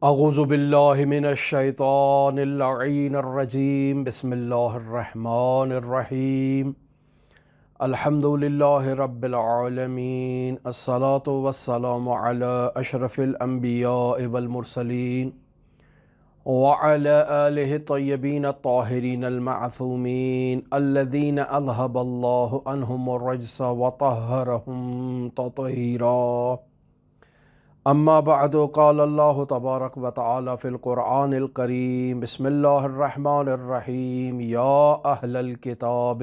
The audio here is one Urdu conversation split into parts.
اعوذ باللہ من الشیطان اللعین الرجیم بسم اللہ الرحمن الرحیم الحمد للہ رب العالمین الصلاة والسلام علی اشرف الانبیاء والمرسلین وعلی آلہ الطیبین الطاہرین المعصومین الذین اذہب اللہ عنہم الرجس وطہرہم تطہیرا اما بعد قال اللہ تبارک و تعالی فی القرآن الکریم بسم اللہ الرحمن الرحیم یا اہل الکتاب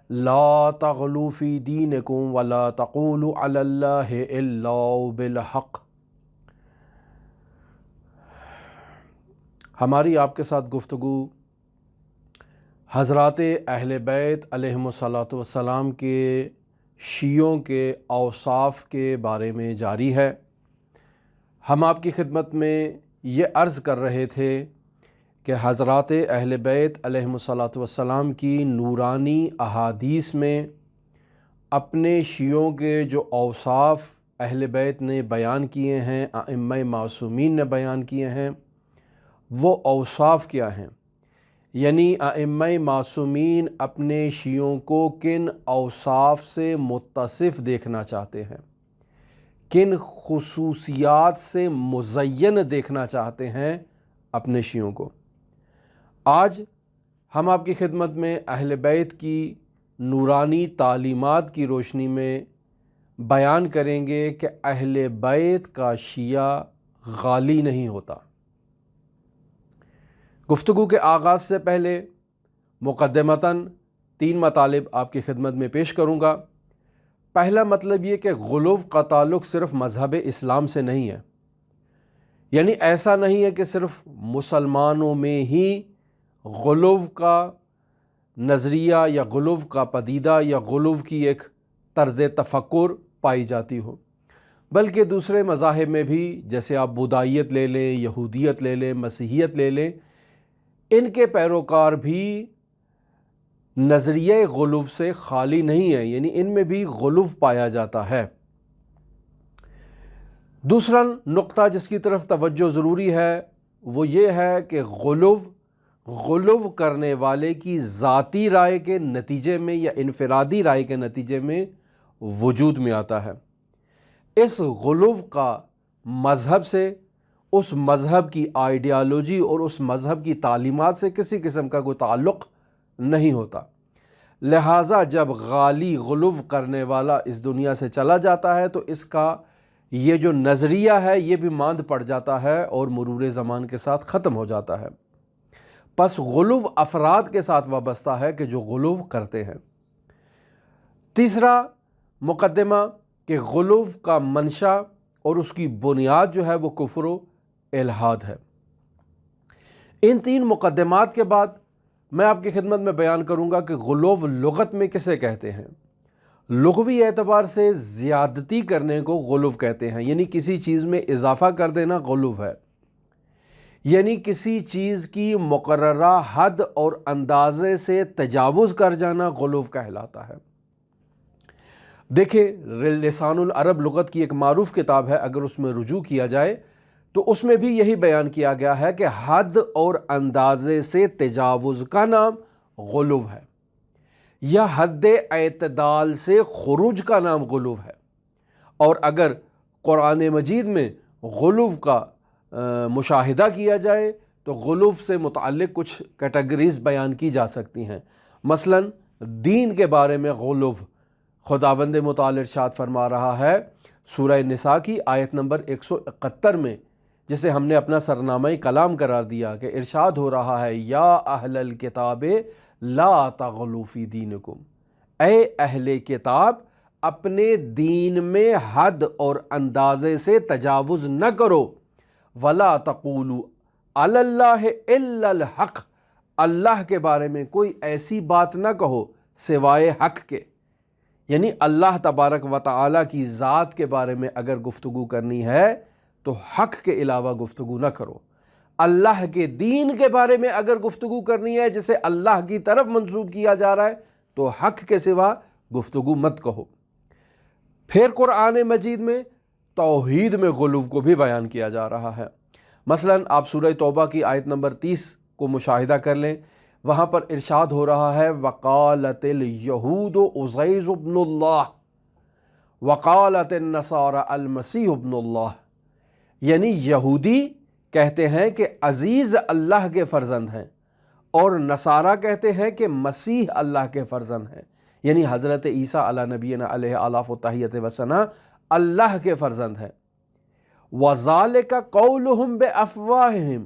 لا تغلوا فی دینکم ولا تقولوا علی اللہ الا بالحق۔ ہماری آپ کے ساتھ گفتگو حضرات اہل بیت علیہم الصلاۃ والسلام کے شیعوں کے اوصاف کے بارے میں جاری ہے۔ ہم آپ کی خدمت میں یہ عرض کر رہے تھے کہ حضرات اہل بیت علیہم الصلاۃ والسلام کی نورانی احادیث میں اپنے شیعوں کے جو اوصاف اہل بیت نے بیان کیے ہیں، ائمہ معصومین نے بیان کیے ہیں، وہ اوصاف کیا ہیں؟ یعنی ائمہ معصومین اپنے شیعوں کو کن اوصاف سے متصف دیکھنا چاہتے ہیں، کن خصوصیات سے مزین دیکھنا چاہتے ہیں اپنے شیعوں کو۔ آج ہم آپ کی خدمت میں اہل بیت کی نورانی تعلیمات کی روشنی میں بیان کریں گے کہ اہل بیت کا شیعہ غالی نہیں ہوتا۔ گفتگو کے آغاز سے پہلے مقدمتاً 3 مطالب آپ کی خدمت میں پیش کروں گا۔ پہلا مطلب یہ کہ غلو کا تعلق صرف مذہب اسلام سے نہیں ہے، یعنی ایسا نہیں ہے کہ صرف مسلمانوں میں ہی غلو کا نظریہ یا غلو کا پدیدہ یا غلو کی ایک طرز تفکر پائی جاتی ہو، بلکہ دوسرے مذاہب میں بھی، جیسے آپ بودائیت لے لیں، یہودیت لے لیں، مسیحیت لے لیں، ان کے پیروکار بھی نظریہ غلو سے خالی نہیں ہے، یعنی ان میں بھی غلو پایا جاتا ہے۔ دوسرا نقطہ جس کی طرف توجہ ضروری ہے وہ یہ ہے کہ غلو کرنے والے کی ذاتی رائے کے نتیجے میں یا انفرادی رائے کے نتیجے میں وجود میں آتا ہے۔ اس غلو کا مذہب سے، اس مذہب کی آئیڈیالوجی اور اس مذہب کی تعلیمات سے کسی قسم کا کوئی تعلق نہیں ہوتا۔ لہٰذا جب غالی غلو کرنے والا اس دنیا سے چلا جاتا ہے تو اس کا یہ جو نظریہ ہے یہ بھی ماند پڑ جاتا ہے اور مرور زمان کے ساتھ ختم ہو جاتا ہے۔ پس غلو افراد کے ساتھ وابستہ ہے کہ جو غلو کرتے ہیں۔ تیسرا مقدمہ کہ غلو کا منشا اور اس کی بنیاد جو ہے وہ کفر و الحاد ہے۔ ان 3 مقدمات کے بعد میں آپ کی خدمت میں بیان کروں گا کہ غلو لغت میں کسے کہتے ہیں۔ لغوی اعتبار سے زیادتی کرنے کو غلو کہتے ہیں، یعنی کسی چیز میں اضافہ کر دینا غلو ہے، یعنی کسی چیز کی مقررہ حد اور اندازے سے تجاوز کر جانا غلو کہلاتا ہے۔ دیکھیں، لسان العرب لغت کی ایک معروف کتاب ہے، اگر اس میں رجوع کیا جائے تو اس میں بھی یہی بیان کیا گیا ہے کہ حد اور اندازے سے تجاوز کا نام غلو ہے، یا حد اعتدال سے خروج کا نام غلو ہے۔ اور اگر قرآن مجید میں غلو کا مشاہدہ کیا جائے تو غلو سے متعلق کچھ کیٹیگریز بیان کی جا سکتی ہیں۔ مثلا دین کے بارے میں غلو، خداوند متعال ارشاد فرما رہا ہے سورہ نساء کی آیت نمبر 171 میں، جسے ہم نے اپنا سرنامہ کلام قرار دیا، کہ ارشاد ہو رہا ہے یا اہل الکتاب لا تغلوا فی دینکم، اے اہل کتاب اپنے دین میں حد اور اندازے سے تجاوز نہ کرو، ولا تقولوا علی اللہ الا الحق، اللہ کے بارے میں کوئی ایسی بات نہ کہو سوائے حق کے، یعنی اللہ تبارک و تعالی کی ذات کے بارے میں اگر گفتگو کرنی ہے تو حق کے علاوہ گفتگو نہ کرو۔ اللہ کے دین کے بارے میں اگر گفتگو کرنی ہے جسے اللہ کی طرف منسوب کیا جا رہا ہے تو حق کے سوا گفتگو مت کہو۔ پھر قرآن مجید میں توحید میں غلو کو بھی بیان کیا جا رہا ہے۔ مثلاً آپ سورہ توبہ کی آیت نمبر 30 کو مشاہدہ کر لیں، وہاں پر ارشاد ہو رہا ہے وقالت الیہود عزیر ابن اللہ وقالت النصارى المسیح ابن اللہ، یعنی یہودی کہتے ہیں کہ عزیز اللہ کے فرزند ہیں اور نصارہ کہتے ہیں کہ مسیح اللہ کے فرزند ہیں، یعنی حضرت عیسیٰ علی نبینا علیہ آلاف و تحیت و ثنا اللہ کے فرزند ہیں۔ وَذَلِكَ قَوْلُهُمْ بِأَفْوَاهِهِمْ،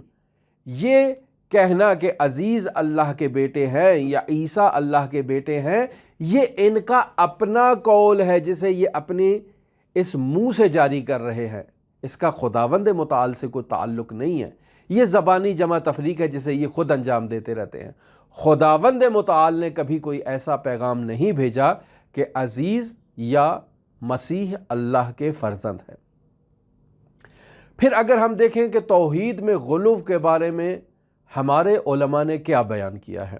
یہ کہنا کہ عزیز اللہ کے بیٹے ہیں یا عیسیٰ اللہ کے بیٹے ہیں، یہ ان کا اپنا قول ہے جسے یہ اپنی اس منہ سے جاری کر رہے ہیں، اس کا خداوند متعال سے کوئی تعلق نہیں ہے، یہ زبانی جمع تفریق ہے جسے یہ خود انجام دیتے رہتے ہیں۔ خداوند متعال نے کبھی کوئی ایسا پیغام نہیں بھیجا کہ عزیز یا مسیح اللہ کے فرزند ہے۔ پھر اگر ہم دیکھیں کہ توحید میں غلو کے بارے میں ہمارے علماء نے کیا بیان کیا ہے،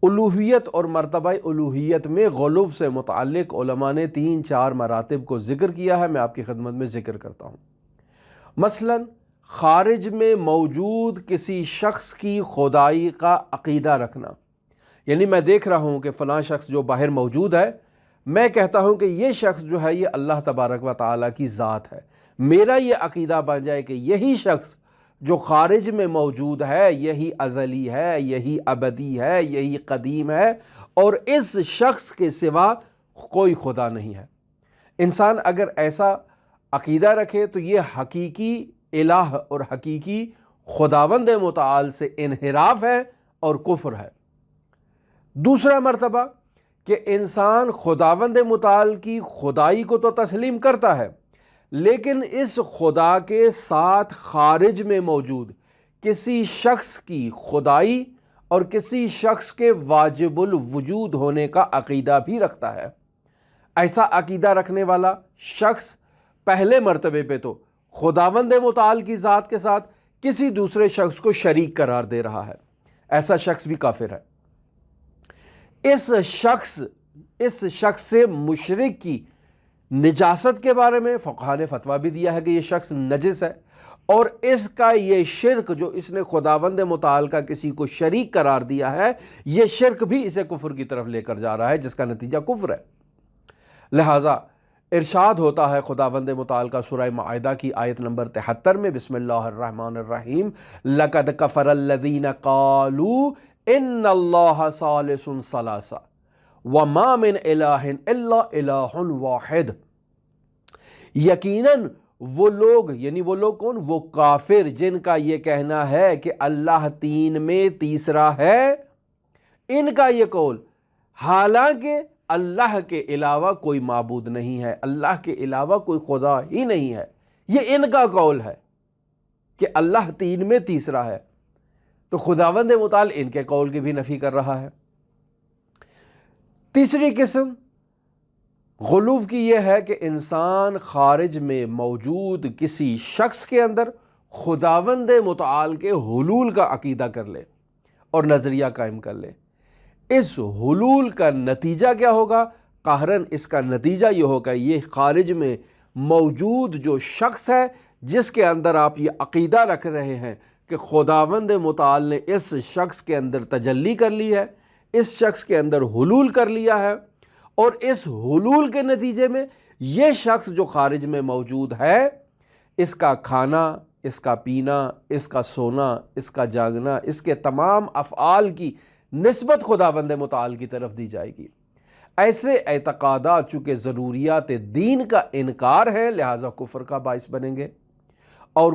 الوہیت اور مرتبہ الوہیت میں غلو سے متعلق علماء نے 3-4 مراتب کو ذکر کیا ہے، میں آپ کی خدمت میں ذکر کرتا ہوں۔ مثلاً خارج میں موجود کسی شخص کی خدائی کا عقیدہ رکھنا، یعنی میں دیکھ رہا ہوں کہ فلاں شخص جو باہر موجود ہے، میں کہتا ہوں کہ یہ شخص جو ہے یہ اللہ تبارک و تعالیٰ کی ذات ہے، میرا یہ عقیدہ بن جائے کہ یہی شخص جو خارج میں موجود ہے یہی ازلی ہے، یہی ابدی ہے، یہی قدیم ہے، اور اس شخص کے سوا کوئی خدا نہیں ہے۔ انسان اگر ایسا عقیدہ رکھے تو یہ حقیقی الہ اور حقیقی خداوند متعال سے انحراف ہے اور کفر ہے۔ دوسرا مرتبہ کہ انسان خداوند متعال کی خدائی کو تو تسلیم کرتا ہے، لیکن اس خدا کے ساتھ خارج میں موجود کسی شخص کی خدائی اور کسی شخص کے واجب الوجود ہونے کا عقیدہ بھی رکھتا ہے۔ ایسا عقیدہ رکھنے والا شخص پہلے مرتبے پہ تو خداوند متعال کی ذات کے ساتھ کسی دوسرے شخص کو شریک قرار دے رہا ہے، ایسا شخص بھی کافر ہے۔ اس شخص سے مشرک کی نجاست کے بارے میں فقہاء نے فتویٰ بھی دیا ہے کہ یہ شخص نجس ہے، اور اس کا یہ شرک جو اس نے خداوند متعال کا کسی کو شریک قرار دیا ہے، یہ شرک بھی اسے کفر کی طرف لے کر جا رہا ہے، جس کا نتیجہ کفر ہے۔ لہٰذا ارشاد ہوتا ہے خداوند متعال کا سورہ مائدہ کی آیت نمبر 73 میں، بسم اللہ الرحمن الرحیم، لَقَدْ كَفَرَ الَّذِينَ قَالُوا إِنَّ اللَّهَ ثَالِثُ ثَلَاثَةٌ وَمَا مِنْ إِلَٰهٍ إِلَّا إِلَٰهٌ وَاحِدٌ، یقیناً وہ لوگ، یعنی وہ لوگ کون؟ وہ کافر جن کا یہ کہنا ہے کہ اللہ تین میں تیسرا ہے، ان کا یہ قول، حالانکہ اللہ کے علاوہ کوئی معبود نہیں ہے، اللہ کے علاوہ کوئی خدا ہی نہیں ہے، یہ ان کا قول ہے کہ اللہ تین میں تیسرا ہے، تو خداوند متعال ان کے قول کی بھی نفی کر رہا ہے۔ تیسری قسم غلو کی یہ ہے کہ انسان خارج میں موجود کسی شخص کے اندر خداوند متعال کے حلول کا عقیدہ کر لے اور نظریہ قائم کر لے۔ اس حلول کا نتیجہ کیا ہوگا؟ قہراً اس کا نتیجہ یہ ہوگا، یہ خارج میں موجود جو شخص ہے جس کے اندر آپ یہ عقیدہ رکھ رہے ہیں کہ خداوند متعال نے اس شخص کے اندر تجلی کر لی ہے، اس شخص کے اندر حلول کر لیا ہے، اور اس حلول کے نتیجے میں یہ شخص جو خارج میں موجود ہے، اس کا کھانا، اس کا پینا، اس کا سونا، اس کا جاگنا، اس کے تمام افعال کی نسبت خداوند متعال کی طرف دی جائے گی۔ ایسے اعتقادات چونکہ ضروریات دین کا انکار ہے، لہٰذا کفر کا باعث بنیں گے، اور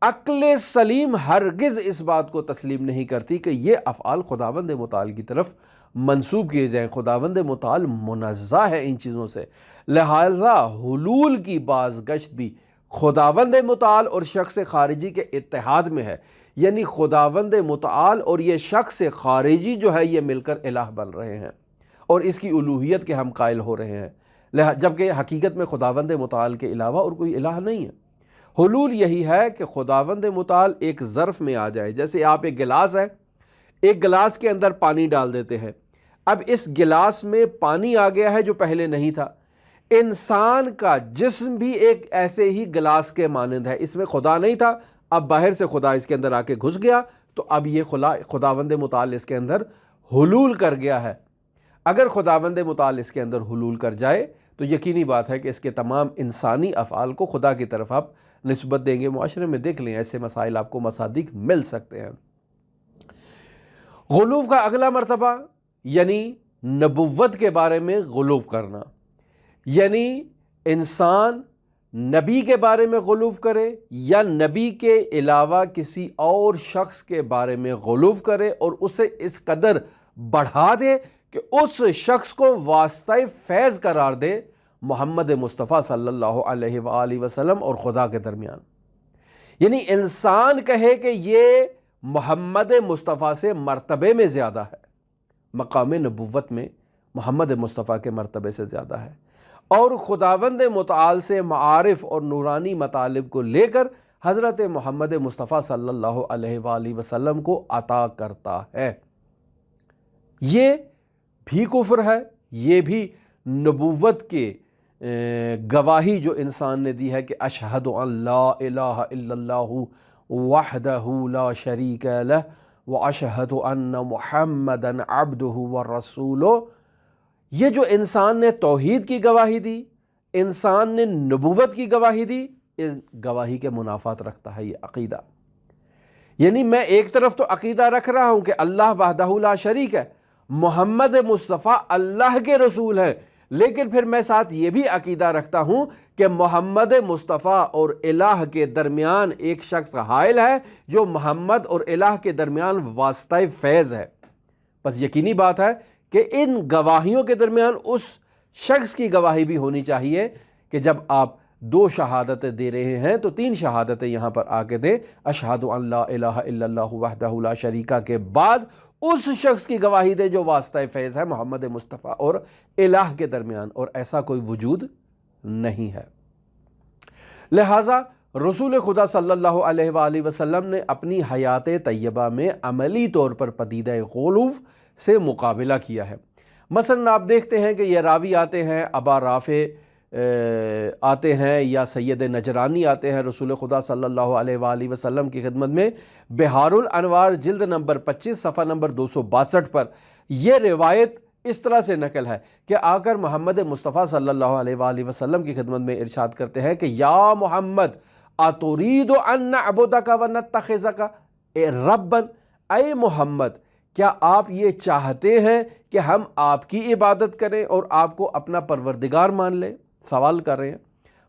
عقل سلیم ہرگز اس بات کو تسلیم نہیں کرتی کہ یہ افعال خداوند متعال کی طرف منسوب کیے جائیں۔ خداوند متعال منزہ ہے ان چیزوں سے، لہذا حلول کی بازگشت بھی خداوند متعال اور شخص خارجی کے اتحاد میں ہے، یعنی خداوند متعال اور یہ شخص خارجی جو ہے یہ مل کر الہ بن رہے ہیں اور اس کی الوہیت کے ہم قائل ہو رہے ہیں، جبکہ حقیقت میں خداوند متعال کے علاوہ اور کوئی الہ نہیں ہے۔ حلول یہی ہے کہ خداوند متعال ایک ظرف میں آ جائے، جیسے آپ ایک گلاس ہے، ایک گلاس کے اندر پانی ڈال دیتے ہیں، اب اس گلاس میں پانی آ گیا ہے جو پہلے نہیں تھا۔ انسان کا جسم بھی ایک ایسے ہی گلاس کے مانند ہے، اس میں خدا نہیں تھا، اب باہر سے خدا اس کے اندر آ کے گھس گیا تو اب یہ خداوند متعال اس کے اندر حلول کر گیا ہے۔ اگر خداوند متعال اس کے اندر حلول کر جائے تو یقینی بات ہے کہ اس کے تمام انسانی افعال کو خدا کی طرف آپ نسبت دیں گے۔ معاشرے میں دیکھ لیں، ایسے مسائل آپ کو مصادیق مل سکتے ہیں۔ غلو کا اگلا مرتبہ یعنی نبوت کے بارے میں غلو کرنا، یعنی انسان نبی کے بارے میں غلو کرے یا نبی کے علاوہ کسی اور شخص کے بارے میں غلو کرے اور اسے اس قدر بڑھا دے کہ اس شخص کو واسطہ فیض قرار دے محمد مصطفیٰ صلی اللہ علیہ وآلہ وسلم اور خدا کے درمیان۔ یعنی انسان کہے کہ یہ محمد مصطفیٰ سے مرتبے میں زیادہ ہے، مقام نبوت میں محمد مصطفیٰ کے مرتبے سے زیادہ ہے، اور خداوند متعال سے معارف اور نورانی مطالب کو لے کر حضرت محمد مصطفیٰ صلی اللہ علیہ وآلہ وسلم کو عطا کرتا ہے۔ یہ بھی کفر ہے، یہ بھی نبوت کے گواہی جو انسان نے دی ہے کہ اشہد ان لا الہ الا اللہ وحدہ لا شریک لہ واشہد ان محمدا عبدہ ورسولہ، یہ جو انسان نے توحید کی گواہی دی، انسان نے نبوت کی گواہی دی، اس گواہی کے منافات رکھتا ہے یہ عقیدہ۔ یعنی میں ایک طرف تو عقیدہ رکھ رہا ہوں کہ اللہ وحدہ لا شریک ہے، محمد مصطفیٰ اللہ کے رسول ہیں، لیکن پھر میں ساتھ یہ بھی عقیدہ رکھتا ہوں کہ محمد مصطفیٰ اور الہ کے درمیان ایک شخص حائل ہے جو محمد اور الہ کے درمیان واسطہ فیض ہے۔ بس یقینی بات ہے کہ ان گواہیوں کے درمیان اس شخص کی گواہی بھی ہونی چاہیے کہ جب آپ 2 شہادتیں دے رہے ہیں تو 3 شہادتیں یہاں پر آ کے دیں، اشہد ان لا الہ الا اللہ وحدہ لا شریک کے بعد اس شخص کی گواہی دے جو واسطہ فیض ہے محمد مصطفیٰ اور الہ کے درمیان، اور ایسا کوئی وجود نہیں ہے۔ لہٰذا رسول خدا صلی اللہ علیہ وآلہ وسلم نے اپنی حیات طیبہ میں عملی طور پر پدیدہ غلو سے مقابلہ کیا ہے۔ مثلا آپ دیکھتے ہیں کہ یہ راوی آتے ہیں، ابا رافع آتے ہیں یا سید نجرانی آتے ہیں رسول خدا صلی اللہ علیہ وآلہ وسلم کی خدمت میں، بحار الانوار جلد نمبر 25 صفحہ نمبر 262 پر یہ روایت اس طرح سے نقل ہے کہ آ کر محمد مصطفیٰ صلی اللہ علیہ وآلہ وسلم کی خدمت میں ارشاد کرتے ہیں کہ یا محمد اترید ان نعبدک ونتخذک ربا، اے محمد کیا آپ یہ چاہتے ہیں کہ ہم آپ کی عبادت کریں اور آپ کو اپنا پروردگار مان لیں؟ سوال کر رہے ہیں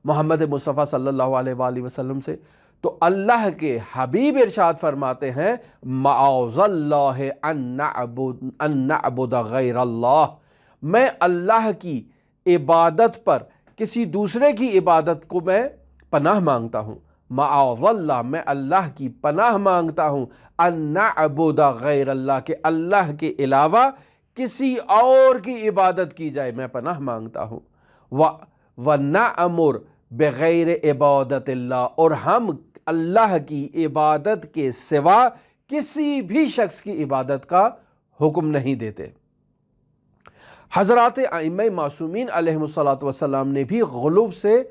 محمد مصطفیٰ صلی اللہ علیہ وآلہ وسلم سے۔ تو اللہ کے حبیب ارشاد فرماتے ہیں معاذ اللہ ان نعبد غیر اللہ، میں اللہ کی عبادت پر کسی دوسرے کی عبادت کو میں پناہ مانگتا ہوں، معاذ اللہ میں اللہ کی پناہ مانگتا ہوں، ان نعبد غیر اللہ کہ اللہ کے علاوہ کسی اور کی عبادت کی جائے، میں پناہ مانگتا ہوں، وَنَأْمُرْ بغیر عبادت اللہ، اور ہم اللہ کی عبادت کے سوا کسی بھی شخص کی عبادت کا حکم نہیں دیتے۔ حضرات ائمہ معصومین علیہم الصلاۃ نے بھی غلو سے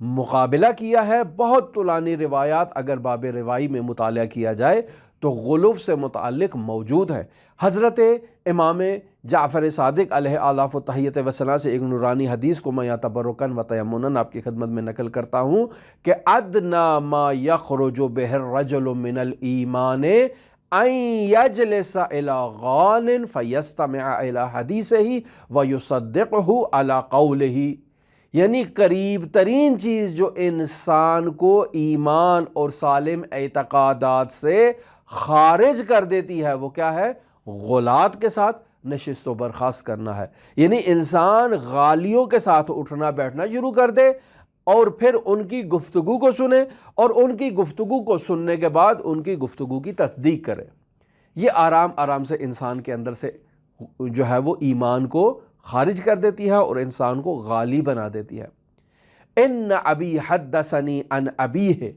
مقابلہ کیا ہے۔ بہت طولانی روایات اگر باب روائی میں مطالعہ کیا جائے تو غلو سے متعلق موجود ہے۔ حضرت امام جعفر صادق علیہ آلاف و تحیت و ثنا سے ایک نورانی حدیث کو میں یا تبرکن و تیمنن آپ کی خدمت میں نقل کرتا ہوں کہ ادنا ما یخرج بہ الرجل من الایمان ان یجلس الی غان فیستمع الی حدیثہ ویصدقہ علی قولہ، یعنی قریب ترین چیز جو انسان کو ایمان اور سالم اعتقادات سے خارج کر دیتی ہے وہ کیا ہے؟ غلات کے ساتھ نشست و برخاست کرنا ہے۔ یعنی انسان غالیوں کے ساتھ اٹھنا بیٹھنا شروع کر دے اور پھر ان کی گفتگو کو سنے اور ان کی گفتگو کو سننے کے بعد ان کی گفتگو کی تصدیق کرے۔ یہ آرام آرام سے انسان کے اندر سے جو ہے وہ ایمان کو خارج کر دیتی ہے اور انسان کو غالی بنا دیتی ہے۔ ان ابی حدثنی عن ابیہ،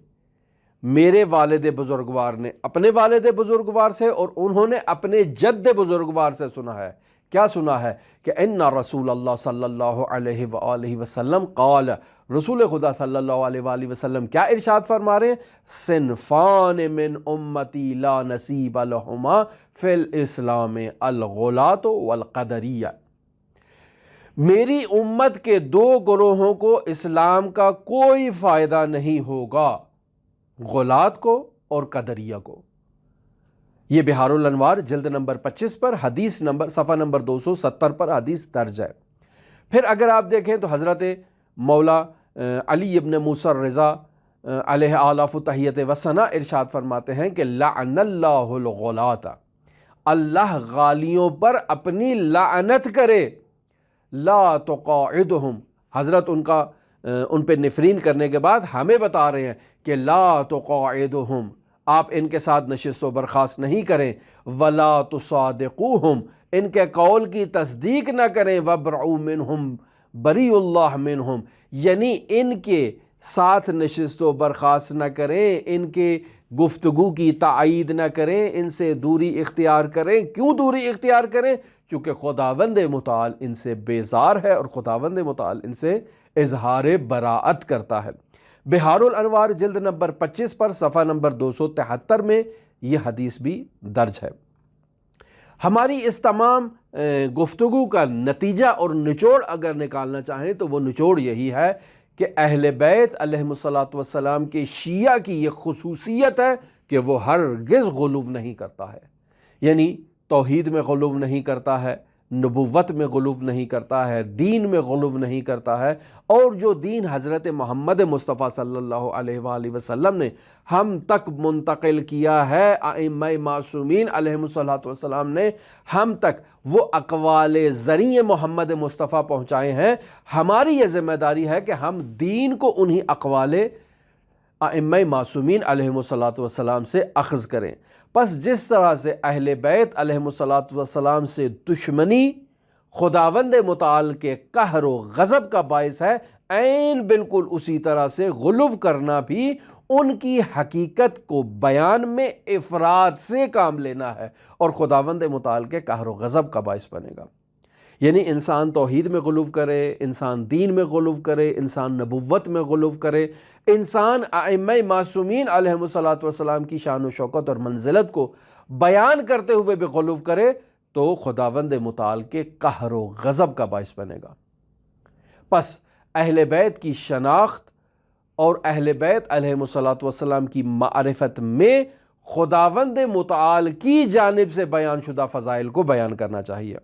میرے والد بزرگوار نے اپنے والد بزرگوار سے اور انہوں نے اپنے جد بزرگوار سے سنا ہے کیا سنا ہے کہ ان رسول اللہ صلی اللہ علیہ وآلہ وسلم قال، رسول خدا صلی اللہ علیہ وآلہ وسلم کیا ارشاد فرما رہے ہیں؟ صنفان من امتی لا نصیب لہما فی الاسلام الغلاۃ والقدریہ، میری امت کے دو گروہوں کو اسلام کا کوئی فائدہ نہیں ہوگا، غلاۃ کو اور قدریہ کو۔ یہ بہار الانوار جلد نمبر 25 پر حدیث نمبر صفحہ نمبر 270 پر حدیث درج ہے۔ پھر اگر آپ دیکھیں تو حضرت مولا علی ابن موسیٰ الرضا علیہ آلاف تحیت و ثنا ارشاد فرماتے ہیں کہ لعن اللہ الغلاۃ، اللہ غالیوں پر اپنی لعنت کرے، لا تقاعدہم، حضرت ان پہ نفرین کرنے کے بعد ہمیں بتا رہے ہیں کہ لا تقاعدہم، آپ ان کے ساتھ نشست و برخاست نہیں کریں، ولا تصادقوہم، ان کے قول کی تصدیق نہ کریں، وابرعوا منہم بری اللہ منہم، یعنی ان کے ساتھ نشست و برخاست نہ کریں، ان کے گفتگو کی تائید نہ کریں، ان سے دوری اختیار کریں۔ کیوں دوری اختیار کریں؟ کیونکہ خداوند متعال ان سے بیزار ہے اور خداوند متعال ان سے اظہار براءت کرتا ہے۔ بہار الانوار جلد نمبر 25 پر صفحہ نمبر 273 میں یہ حدیث بھی درج ہے۔ ہماری اس تمام گفتگو کا نتیجہ اور نچوڑ اگر نکالنا چاہیں تو وہ نچوڑ یہی ہے کہ اہل بیت علیہم الصلاۃ والسلام کے شیعہ کی یہ خصوصیت ہے کہ وہ ہرگز غلو نہیں کرتا ہے، یعنی توحید میں غلو نہیں کرتا ہے، نبوت میں غلو نہیں کرتا ہے، دین میں غلو نہیں کرتا ہے، اور جو دین حضرت محمد مصطفیٰ صلی اللہ علیہ وآلہ وسلم نے ہم تک منتقل کیا ہے، ائمہ معصومین علیہم الصلاۃ والسلام نے ہم تک وہ اقوال ذریعہ محمد مصطفیٰ پہنچائے ہیں، ہماری یہ ذمہ داری ہے کہ ہم دین کو انہی اقوال ائمہ معصومین علیہم الصلاۃ والسلام سے اخذ کریں۔ پس جس طرح سے اہل بیت علیہم الصلاۃ والسلام سے دشمنی خداوند متعال کے قہر و غضب کا باعث ہے، عین بالکل اسی طرح سے غلو کرنا بھی ان کی حقیقت کو بیان میں افراد سے کام لینا ہے اور خداوند متعال کے قہر و غضب کا باعث بنے گا۔ یعنی انسان توحید میں غلو کرے، انسان دین میں غلو کرے، انسان نبوت میں غلو کرے، انسان ائمہ معصومین علیہم الصلاۃ والسلام کی شان و شوکت اور منزلت کو بیان کرتے ہوئے بھی غلو کرے تو خداوند متعال کے قہر و غضب کا باعث بنے گا۔ پس اہل بیت کی شناخت اور اہل بیت علیہم الصلاۃ والسلام کی معرفت میں خداوند متعال کی جانب سے بیان شدہ فضائل کو بیان کرنا چاہیے۔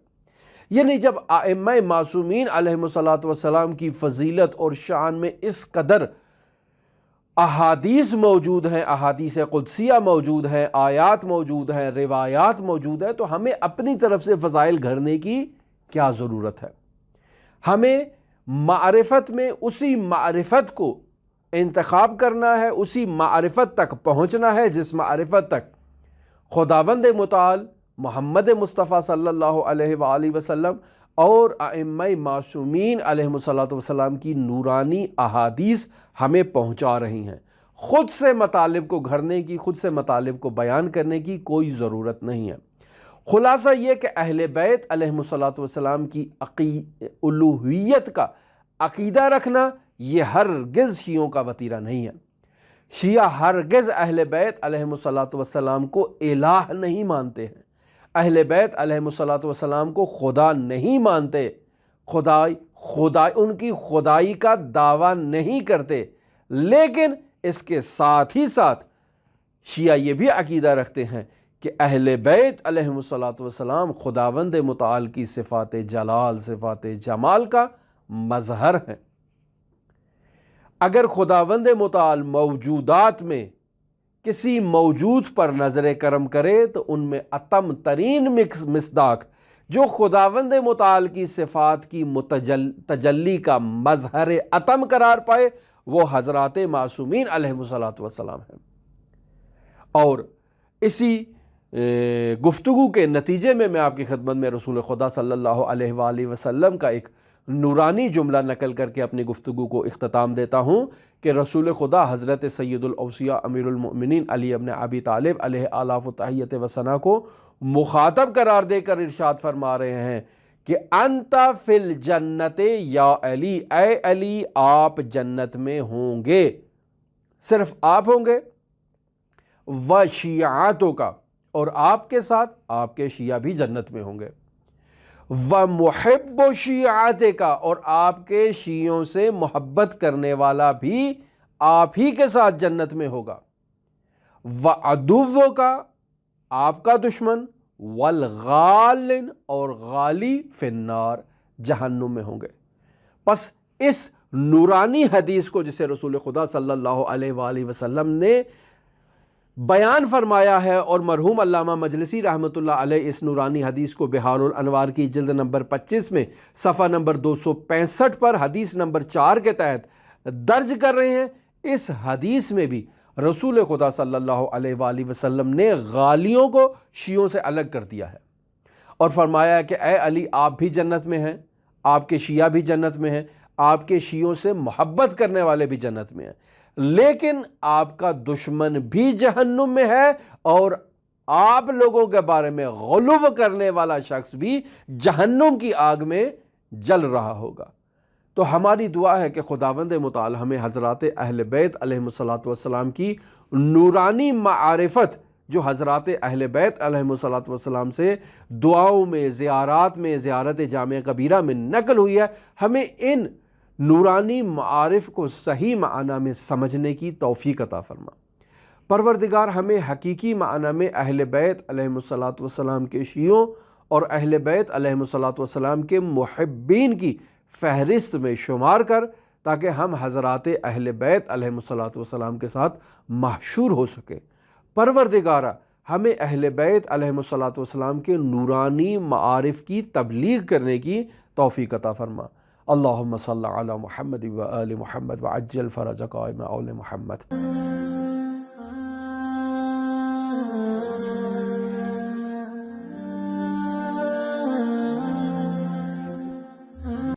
یعنی جب ائمہ معصومین علیہم الصلاۃ والسلام کی فضیلت اور شان میں اس قدر احادیث موجود ہیں، احادیث قدسیہ موجود ہیں، آیات موجود ہیں، روایات موجود ہیں، تو ہمیں اپنی طرف سے فضائل گھڑنے کی کیا ضرورت ہے؟ ہمیں معرفت میں اسی معرفت کو انتخاب کرنا ہے، اسی معرفت تک پہنچنا ہے جس معرفت تک خداوند متعال، محمد مصطفیٰ صلی اللہ علیہ وآلہ وسلم اور ائمہ معصومین علیہم الصلاۃ والسلام کی نورانی احادیث ہمیں پہنچا رہی ہیں۔ خود سے مطالب کو گھڑنے کی، خود سے مطالب کو بیان کرنے کی کوئی ضرورت نہیں ہے۔ خلاصہ یہ کہ اہل بیت علیہم الصلاۃ والسلام کی الوہیت کا عقیدہ رکھنا یہ ہرگز شیعوں کا وتیرہ نہیں ہے۔ شیعہ ہرگز اہل بیت علیہم الصلاۃ والسلام کو الہ نہیں مانتے ہیں، اہل بیت علیہم الصلاۃ والسلام کو خدا نہیں مانتے، ان کی خدائی کا دعویٰ نہیں کرتے، لیکن اس کے ساتھ ہی ساتھ شیعہ یہ بھی عقیدہ رکھتے ہیں کہ اہل بیت علیہم الصلاۃ والسلام خداوند متعال کی صفات جلال، صفات جمال کا مظہر ہیں۔ اگر خداوند متعال موجودات میں کسی موجود پر نظر کرم کرے تو ان میں اتم ترین مصداق جو خداوند متعال کی صفات کی تجلی کا مظہر اتم قرار پائے وہ حضرات معصومین علیہم الصلاۃ والسلام ہیں۔ اور اسی گفتگو کے نتیجے میں آپ کی خدمت میں رسول خدا صلی اللہ علیہ وآلہ وسلم کا ایک نورانی جملہ نقل کر کے اپنی گفتگو کو اختتام دیتا ہوں کہ رسول خدا حضرت سید الاوصیاء امیر المؤمنین علی ابن ابی طالب علیہ آلاف و تحیت و ثنا کو مخاطب قرار دے کر ارشاد فرما رہے ہیں کہ انت فی الجنت یا علی، اے علی آپ جنت میں ہوں گے، صرف آپ ہوں گے، و شیعاتوں کا، اور آپ کے ساتھ آپ کے شیعہ بھی جنت میں ہوں گے، و محب شیعات کا، اور آپ کے شیعوں سے محبت کرنے والا بھی آپ ہی کے ساتھ جنت میں ہوگا، و عدو کا، آپ کا دشمن، والغالن، اور غالی فی النار، جہنم میں ہوں گے۔ پس اس نورانی حدیث کو جسے رسول خدا صلی اللہ علیہ وآلہ وسلم نے بیان فرمایا ہے، اور مرحوم علامہ مجلسی رحمۃ اللہ علیہ اس نورانی حدیث کو بحار الانوار کی جلد نمبر 25 میں صفحہ نمبر 265 پر حدیث نمبر 4 کے تحت درج کر رہے ہیں۔ اس حدیث میں بھی رسول خدا صلی اللہ علیہ وآلہ وسلم نے غالیوں کو شیعوں سے الگ کر دیا ہے اور فرمایا کہ اے علی آپ بھی جنت میں ہیں، آپ کے شیعہ بھی جنت میں ہیں، آپ کے شیعوں سے محبت کرنے والے بھی جنت میں ہیں، لیکن آپ کا دشمن بھی جہنم میں ہے، اور آپ لوگوں کے بارے میں غلو کرنے والا شخص بھی جہنم کی آگ میں جل رہا ہوگا۔ تو ہماری دعا ہے کہ خداوند متعال ہمیں حضرات اہل بیت علیہم الصلاۃ والسلام کی نورانی معرفت جو حضرات اہل بیت علیہم الصلاۃ والسلام سے دعاؤں میں، زیارات میں، زیارت جامع کبیرہ میں نقل ہوئی ہے، ہمیں ان نورانی معارف کو صحیح معنی میں سمجھنے کی توفیق عطا فرما۔ پروردگار ہمیں حقیقی معنی میں اہل بیت علیہم الصلاۃ والسلام کے شیعوں اور اہل بیت علیہم الصلاۃ والسلام کے محبین کی فہرست میں شمار کر، تاکہ ہم حضرات اہل بیت علیہم الصلاۃ والسلام کے ساتھ محشور ہو سکیں۔ پروردگارہ ہمیں اہل بیت علیہم الصلاۃ والسلام کے نورانی معارف کی تبلیغ کرنے کی توفیق عطا فرما۔ اللہم صلی علی محمد و آل محمد وعجل فرج قائم آل محمد۔